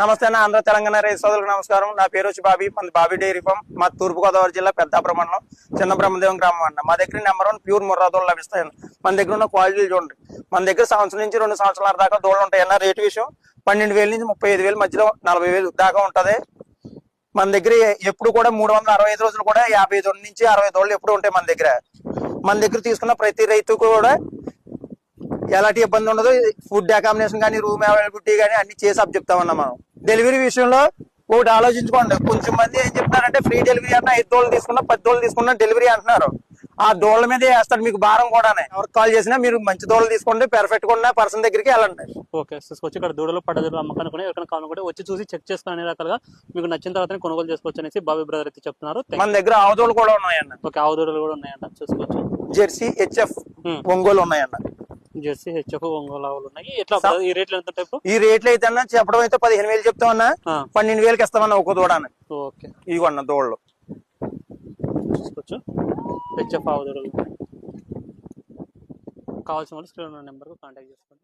నమస్తే అన్న, ఆంధ్ర తెలంగాణ రైతు సోదరులకు నమస్కారం. నా పేరు వచ్చి బాబీ, మన బాబీ డైరీ ఫామ్. మా తూర్పుగోదావరి జిల్లా పెద్దాపురం మండలం చిన్న బ్రహ్మదేవం గ్రామం అన్న. మా దగ్గర నెంబర్ 1 ప్యూర్ ముర్రా దూడలు లభిస్తాయన్న. మన దగ్గర ఉన్న క్వాలిటీలు చూడండి. మన దగ్గర సంవత్సరం నుంచి 2 సంవత్సరాల దాకా దూడలు ఉంటాయన్న. రేటు విషయం 12,000 నుంచి 35,000 మధ్యలో 40,000 దాకా ఉంటది. మన దగ్గర ఎప్పుడు కూడా 365 రోజులు కూడా 50 దూడల నుంచి 60 దూడలు ఎప్పుడు ఉంటాయి మన దగ్గర. మన దగ్గర తీసుకున్న ప్రతి రైతు కూడా ఎలాంటి ఇబ్బంది ఉండదు. ఫుడ్ అకామిడేషన్ కానీ, రూమ్ అవైలబిలిటీ కానీ అన్ని చేసి అప్ చెప్తామన్నా. మనం డెలివరీ విషయంలో ఒకటి ఆలోచించుకోండి. కొంచెం మంది ఏం చెప్తున్నారంటే ఫ్రీ డెలివరీ అన్న, 5 దోళ్ళు తీసుకున్నా 10 దోళ్ళు తీసుకున్నా డెలివరీ అంటున్నారు. ఆ దోళ్ళ మీదే వేస్తాడు మీకు భారం కూడా. ఎవరికి కాల్ చేసినా మీరు మంచి దోళ్ళు తీసుకోండి, పెర్ఫెక్ట్ గా ఉన్న పర్సన్ దగ్గరికి వెళ్ళండి. ఓకే, వచ్చి ఇక్కడ దూడలు పడ్డదూడలు అమ్మకానుకుని ఎవరికైనా కావాలనుకుంటే వచ్చి చూసి చెక్ చేసుకుని అన్ని రకాలుగా మీకు నచ్చిన తర్వాత కొనుగోలు చేసుకోవచ్చు అనేసి బాబీ బ్రదర్ అయితే చెప్తున్నారు. మన దగ్గర ఆవు దోళ్ళు కూడా ఉన్నాయన్న. ఓకే, ఆవు దూడలు కూడా ఉన్నాయంట, చూసుకోవచ్చు. జెర్సీ, హెచ్ఎఫ్, ఒంగోలు ఉన్నాయన్న. జెర్సీ, హెచ్ఎఫ్, ఒంగోలు ఆవులు ఉన్నాయి. ఎట్లా ఈ రేట్లు ఎంత టైపు? ఈ రేట్లు అయితే అన్న చెప్పడం అయితే 15,000 చెప్తామన్నా, 12,000కి ఇస్తామన్నా ఒక దూడని. ఓకే, ఇవన్న దూడలు చూసుకోవచ్చు. హెచ్ఎఫ్ ఆవు దూడలు కావాల్సిన వాళ్ళు స్క్రీన్ నెంబర్కు కాంటాక్ట్ చేసుకోండి.